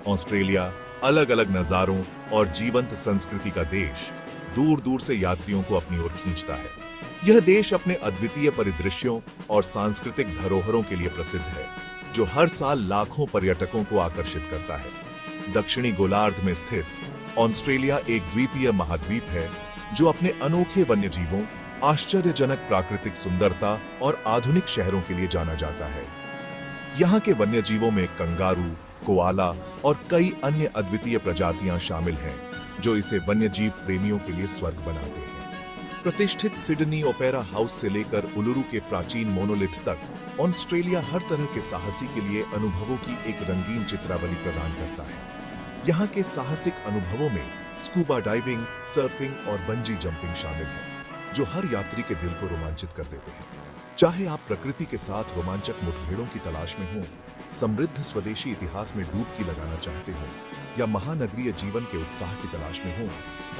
Australia अलग अलग नजारों और जीवंत संस्कृति का देश दूर दूर से यात्रियों को अपनी ओर खींचता है। यह देश अपने अद्वितीय परिदृश्यों और सांस्कृतिक धरोहरों के लिए प्रसिद्ध है, जो हर साल लाखों पर्यटकों को आकर्षित करता है। दक्षिणी गोलार्ध में स्थित ऑस्ट्रेलिया एक द्वीपीय महाद्वीप है, जो अपने अनोखे वन्यजीवों, आश्चर्यजनक प्राकृतिक सुंदरता और आधुनिक शहरों के लिए जाना जाता है। यहाँ के वन्यजीवों में कंगारू, कोआला और कई अन्य अद्वितीय प्रजातियां शामिल हैं, जो इसे वन्यजीव प्रेमियों के लिए स्वर्ग बनाते हैं। प्रतिष्ठित सिडनी ओपेरा हाउस से लेकर उलुरु के प्राचीन मोनोलिथ तक, ऑस्ट्रेलिया हर तरह के साहसी के लिए अनुभवों की एक रंगीन चित्रावली प्रदान करता है। यहाँ के साहसिक अनुभवों में स्कूबा डाइविंग, सर्फिंग और बंजी जंपिंग शामिल है, जो हर यात्री के दिल को रोमांचित कर देते हैं। चाहे आप प्रकृति के साथ रोमांचक मुठभेड़ों की तलाश में हों, समृद्ध स्वदेशी इतिहास में डुबकी लगाना चाहते हो, या महानगरीय जीवन के उत्साह की तलाश में हो,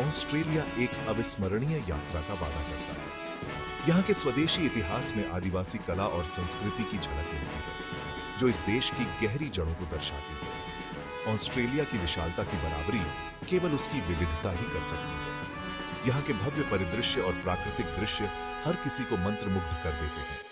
ऑस्ट्रेलिया एक अविस्मरणीय यात्रा का वादा करता है। यहाँ के स्वदेशी इतिहास में आदिवासी कला और संस्कृति की झलक मिलती है, जो इस देश की गहरी जड़ों को दर्शाती है। ऑस्ट्रेलिया की विशालता की बराबरी केवल उसकी विविधता ही कर सकती है। यहाँ के भव्य परिदृश्य और प्राकृतिक दृश्य हर किसी को मंत्रमुग्ध कर देते हैं।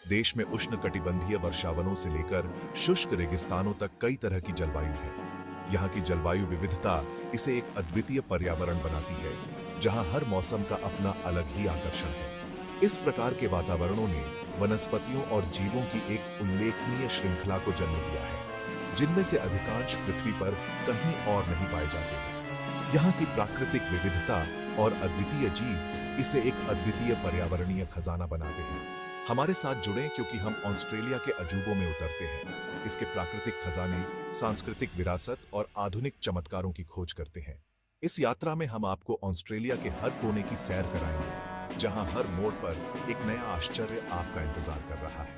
देश में उष्णकटिबंधीय वर्षावनों से लेकर शुष्क रेगिस्तानों तक कई तरह की जलवायु है। यहाँ की जलवायु विविधता इसे एक अद्वितीय पर्यावरण बनाती है, जहाँ हर मौसम का अपना अलग ही आकर्षण है। इस प्रकार के वातावरणों ने वनस्पतियों और जीवों की एक उल्लेखनीय श्रृंखला को जन्म दिया है, जिनमें से अधिकांश पृथ्वी पर कहीं और नहीं पाए जाते हैं। यहाँ की प्राकृतिक विविधता और अद्वितीय जीव इसे एक अद्वितीय पर्यावरणीय खजाना बनाते हैं। हमारे साथ जुड़ें, क्योंकि हम ऑस्ट्रेलिया के अजूबों में उतरते हैं, इसके प्राकृतिक खजाने, सांस्कृतिक विरासत और आधुनिक चमत्कारों की खोज करते हैं। इस यात्रा में हम आपको ऑस्ट्रेलिया के हर कोने की सैर कराएंगे, जहां हर मोड़ पर एक नया आश्चर्य आपका इंतजार कर रहा है।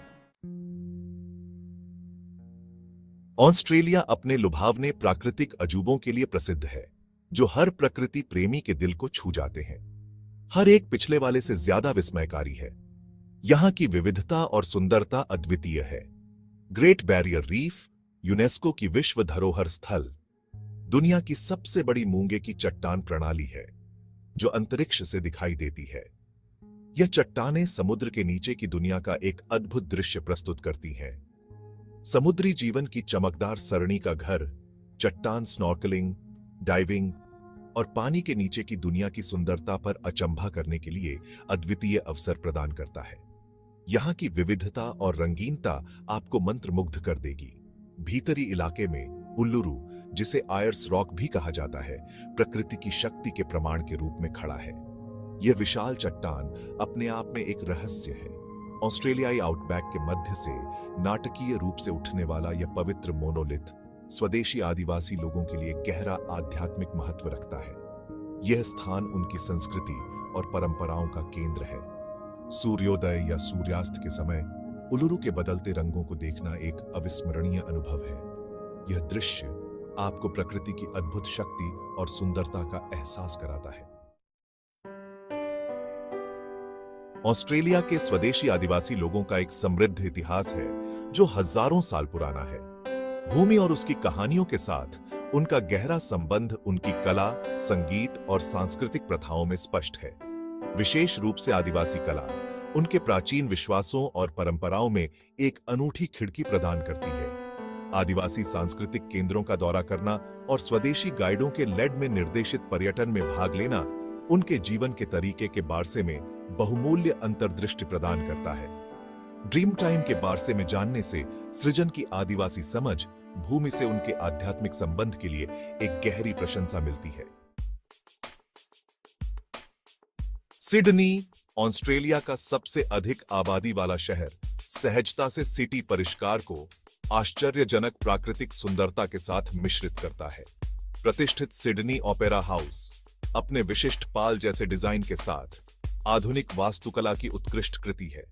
ऑस्ट्रेलिया अपने लुभावने प्राकृतिक अजूबों के लिए प्रसिद्ध है, जो हर प्रकृति प्रेमी के दिल को छू जाते हैं। हर एक पिछले वाले से ज्यादा विस्मयकारी है। यहाँ की विविधता और सुंदरता अद्वितीय है। ग्रेट बैरियर रीफ, यूनेस्को की विश्व धरोहर स्थल, दुनिया की सबसे बड़ी मूंगे की चट्टान प्रणाली है, जो अंतरिक्ष से दिखाई देती है। यह चट्टानें समुद्र के नीचे की दुनिया का एक अद्भुत दृश्य प्रस्तुत करती हैं। समुद्री जीवन की चमकदार सरणी का घर चट्टान स्नॉर्कलिंग, डाइविंग और पानी के नीचे की दुनिया की सुंदरता पर अचंभा करने के लिए अद्वितीय अवसर प्रदान करता है। यहाँ की विविधता और रंगीनता आपको मंत्रमुग्ध कर देगी। भीतरी इलाके में उल्लुरु, जिसे आयर्स रॉक भी कहा जाता है, प्रकृति की शक्ति के प्रमाण के रूप में खड़ा है। यह विशाल चट्टान अपने आप में एक रहस्य है। ऑस्ट्रेलियाई आउटबैक के मध्य से नाटकीय रूप से उठने वाला यह पवित्र मोनोलिथ स्वदेशी आदिवासी लोगों के लिए गहरा आध्यात्मिक महत्व रखता है। यह स्थान उनकी संस्कृति और परंपराओं का केंद्र है। सूर्योदय या सूर्यास्त के समय उलुरु के बदलते रंगों को देखना एक अविस्मरणीय अनुभव है। यह दृश्य आपको प्रकृति की अद्भुत शक्ति और सुंदरता का एहसास कराता है। ऑस्ट्रेलिया के स्वदेशी आदिवासी लोगों का एक समृद्ध इतिहास है, जो हजारों साल पुराना है। भूमि और उसकी कहानियों के साथ उनका गहरा संबंध उनकी कला, संगीत और सांस्कृतिक प्रथाओं में स्पष्ट है। विशेष रूप से आदिवासी कला उनके प्राचीन विश्वासों और परंपराओं में एक अनूठी खिड़की प्रदान करती है। आदिवासी सांस्कृतिक केंद्रों का दौरा करना और स्वदेशी गाइडों के लेड में निर्देशित पर्यटन में भाग लेना उनके जीवन के तरीके के बारसे में बहुमूल्य अंतर्दृष्टि प्रदान करता है। ड्रीम टाइम के बारसे में जानने से सृजन की आदिवासी समझ, भूमि से उनके आध्यात्मिक संबंध के लिए एक गहरी प्रशंसा मिलती है। सिडनी, ऑस्ट्रेलिया का सबसे अधिक आबादी वाला शहर, सहजता से सिटी परिष्कार को आश्चर्यजनक प्राकृतिक सुंदरता के साथ मिश्रित करता है। प्रतिष्ठित सिडनी ओपेरा हाउस अपने विशिष्ट पाल जैसे डिजाइन के साथ आधुनिक वास्तुकला की उत्कृष्ट कृति है।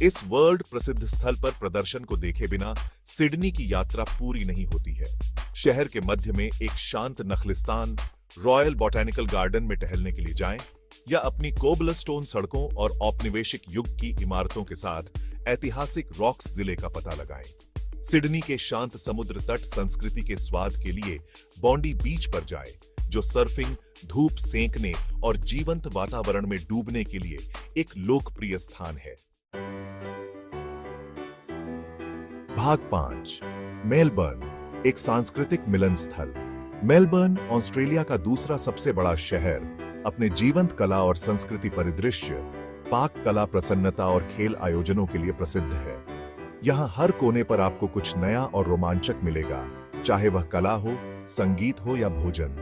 इस वर्ल्ड प्रसिद्ध स्थल पर प्रदर्शन को देखे बिना सिडनी की यात्रा पूरी नहीं होती है। शहर के मध्य में एक शांत नखलिस्तान, रॉयल बॉटेनिकल गार्डन में टहलने के लिए जाएं, या अपनी कोबलस्टोन सड़कों और औपनिवेशिक युग की इमारतों के साथ ऐतिहासिक रॉक्स जिले का पता लगाएं। सिडनी के शांत समुद्र तट संस्कृति के स्वाद के लिए बॉन्डी बीच पर जाएं, जो सर्फिंग, धूप सेंकने और जीवंत वातावरण में डूबने के लिए एक लोकप्रिय स्थान है। भाग 5, मेलबर्न, एक सांस्कृतिक मिलन स्थल। मेलबर्न, ऑस्ट्रेलिया का दूसरा सबसे बड़ा शहर, अपने जीवंत कला और संस्कृति परिदृश्य, पाक कला, प्रसन्नता और खेल आयोजनों के लिए प्रसिद्ध है। यहाँ हर कोने पर आपको कुछ नया और रोमांचक मिलेगा, चाहे वह कला हो, संगीत हो या भोजन।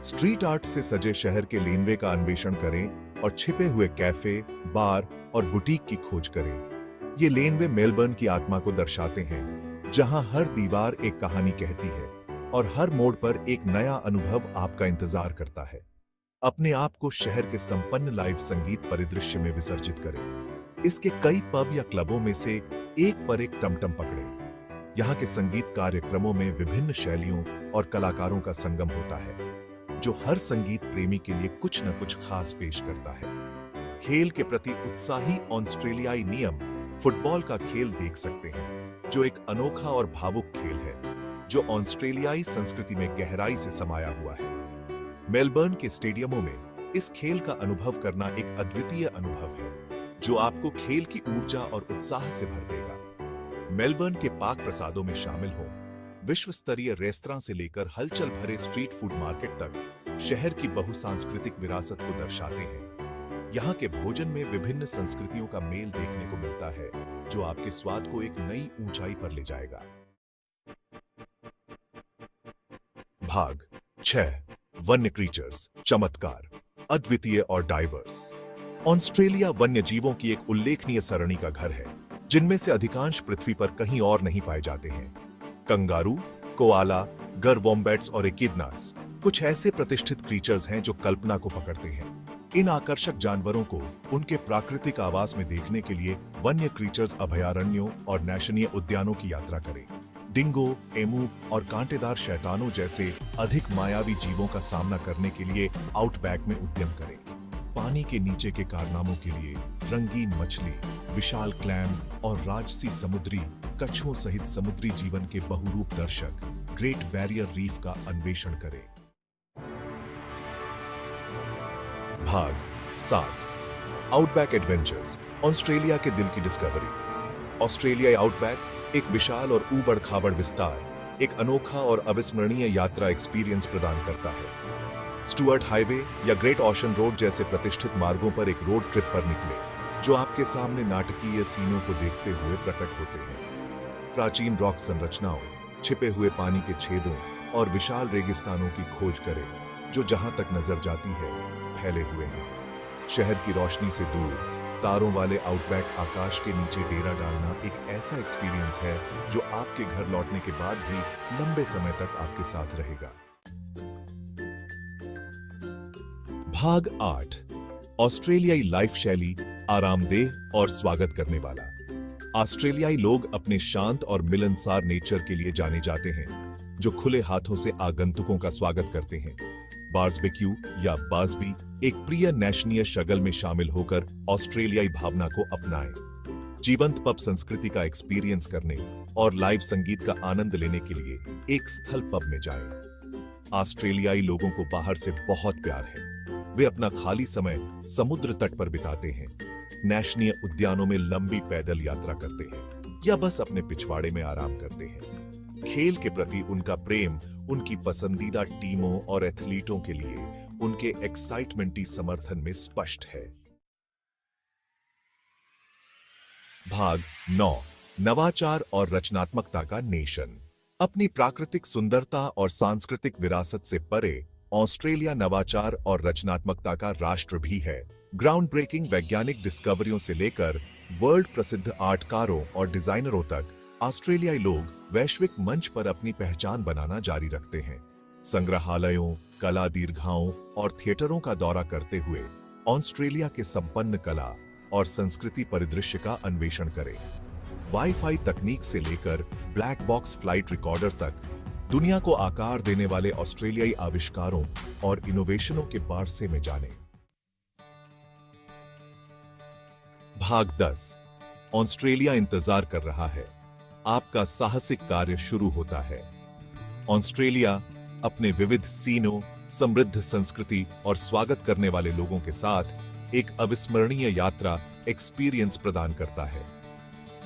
स्ट्रीट आर्ट से सजे शहर के लेनवे का अन्वेषण करें और छिपे हुए कैफे, बार और बुटीक की खोज करें। ये लेनवे मेलबर्न की आत्मा को दर्शाते हैं, जहां हर दीवार एक कहानी कहती है और हर मोड़ पर एक नया अनुभव आपका इंतजार करता है। अपने आप को शहर के संपन्न लाइव संगीत परिदृश्य में विसर्जित करें। इसके कई पब या क्लबों में से एक पर एक टमटम पकड़ें। यहाँ के संगीत कार्यक्रमों में विभिन्न शैलियों और कलाकारों का संगम होता है, जो हर संगीत प्रेमी के लिए कुछ न कुछ खास पेश करता है। खेल के प्रति उत्साही ऑस्ट्रेलियाई नियम फुटबॉल का खेल देख सकते हैं, जो एक अनोखा और भावुक खेल है, जो ऑस्ट्रेलियाई संस्कृति में गहराई से समाया हुआ है। मेलबर्न के स्टेडियमों में इस खेल का अनुभव करना एक अद्वितीय अनुभव है, जो आपको खेल की ऊर्जा और उत्साह से भर देगा। मेलबर्न के पाक प्रसादों में शामिल हो विश्व स्तरीय रेस्तरां से लेकर हलचल भरे स्ट्रीट फूड मार्केट तक शहर की बहुसांस्कृतिक विरासत को दर्शाते हैं। यहाँ के भोजन में विभिन्न संस्कृतियों का मेल देखने को मिलता है, जो आपके स्वाद को एक नई ऊंचाई पर ले जाएगा। भाग 6, वन्य क्रीचर्स, चमत्कार, अद्वितीय और डाइवर्स। ऑस्ट्रेलिया वन्य जीवों की एक उल्लेखनीय सरणी का घर है, जिनमें से अधिकांश पृथ्वी पर कहीं और नहीं पाए जाते हैं। कंगारू, कोआला, गर वॉम्बैट्स और एकिडनास कुछ ऐसे प्रतिष्ठित क्रीचर्स हैं जो कल्पना को पकड़ते हैं। इन आकर्षक जानवरों को उनके प्राकृतिक आवास में देखने के लिए वन्य क्रीचर्स अभयारण्यों और नेशनल उद्यानों की यात्रा करें। डिंगो, एमू और कांटेदार शैतानों जैसे अधिक मायावी जीवों का सामना करने के लिए आउटबैक में उद्यम करें। पानी के नीचे के कारनामों के लिए रंगीन मछली, विशाल क्लैम और राजसी समुद्री कछुओं सहित समुद्री जीवन के बहुरूप दर्शक ग्रेट बैरियर रीफ का अन्वेषण करें। भाग 7, आउटबैक एडवेंचर्स, ऑस्ट्रेलिया के दिल की डिस्कवरी। ऑस्ट्रेलियाई आउटबैक एक विशाल और ऊबड़-खाबड़ विस्तार एक अनोखा और अविस्मरणीय यात्रा एक्सपीरियंस प्रदान करता है। स्टुअर्ट हाईवे या ग्रेट ओशन रोड जैसे प्रतिष्ठित मार्गों पर एक रोड ट्रिप पर निकले, जो आपके सामने नाटकीय सीनों को देखते हुए प्रकट होते हैं। प्राचीन रॉक संरचनाओं, छिपे हुए पानी के छेदों और विशाल रेगिस्तानों की खोज करें, जो जहां तक नजर जाती है फैले हुए हैं। शहर की रोशनी से दूर तारों वाले आउटबैक आकाश के नीचे डेरा डालना एक ऐसा एक्सपीरियंस है जो आपके घर लौटने के बाद भी लंबे समय तक आपके साथ रहेगा। भाग 8, ऑस्ट्रेलियाई लाइफ शैली, आरामदेह और स्वागत करने वाला। ऑस्ट्रेलियाई लोग अपने शांत और मिलनसार नेचर के लिए जाने जाते हैं, जो खुले हाथों से आगंतुकों का स्वागत करते हैं। बार्बेक्यू या बासबी एक प्रिय नेशनीय शगल में शामिल होकर ऑस्ट्रेलियाई भावना को अपनाएं। जीवंत पब संस्कृति का एक्सपीरियंस करने और लाइव संगीत का आनंद लेने के लिए एक स्थल पब में जाएं। ऑस्ट्रेलियाई लोगों को बाहर से बहुत प्यार है। वे अपना खाली समय समुद्र तट पर बिताते हैं, नेशनीय उद्यानों में लंबी पैदल यात्रा करते हैं या बस अपने पिछवाड़े में आराम करते हैं। खेल के प्रति उनका प्रेम उनकी पसंदीदा टीमों और एथलीटों के लिए उनके एक्साइटमेंटी समर्थन में स्पष्ट है। भाग 9, नवाचार और रचनात्मकता का नेशन। अपनी प्राकृतिक सुंदरता और सांस्कृतिक विरासत से परे ऑस्ट्रेलिया नवाचार और रचनात्मकता का राष्ट्र भी है। ग्राउंड ब्रेकिंग वैज्ञानिक डिस्कवरियों से लेकर वर्ल्ड प्रसिद्ध आर्टकारों और डिजाइनरों तक ऑस्ट्रेलियाई लोग वैश्विक मंच पर अपनी पहचान बनाना जारी रखते हैं। संग्रहालयों, कला दीर्घाओं और थिएटरों का दौरा करते हुए ऑस्ट्रेलिया के संपन्न कला और संस्कृति परिदृश्य का अन्वेषण करें। वाईफाई तकनीक से लेकर ब्लैक बॉक्स फ्लाइट रिकॉर्डर तक दुनिया को आकार देने वाले ऑस्ट्रेलियाई आविष्कारों और इनोवेशनों के बारसे में जानें। भाग 10, ऑस्ट्रेलिया इंतजार कर रहा है। आपका साहसिक कार्य शुरू होता है। ऑस्ट्रेलिया अपने विविध सीनों, समृद्ध संस्कृति और स्वागत करने वाले लोगों के साथ एक अविस्मरणीय यात्रा एक्सपीरियंस प्रदान करता है।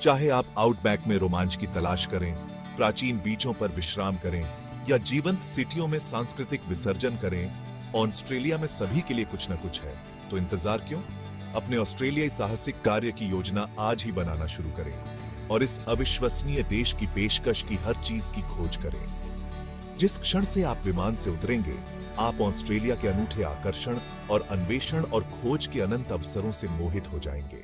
चाहे आप आउटबैक में रोमांच की तलाश करें, प्राचीन बीचों पर विश्राम करें या जीवंत सिटियों में सांस्कृतिक विसर्जन करें, ऑस्ट्रेलिया में सभी के लिए कुछ न कुछ है। तो इंतजार क्यों? अपने ऑस्ट्रेलियाई साहसिक कार्य की योजना आज ही बनाना शुरू करें और इस अविश्वसनीय देश की पेशकश की हर चीज की खोज करें। जिस क्षण से आप विमान से उतरेंगे, आप ऑस्ट्रेलिया के अनूठे आकर्षण और अन्वेषण और खोज के अनंत अवसरों से मोहित हो जाएंगे।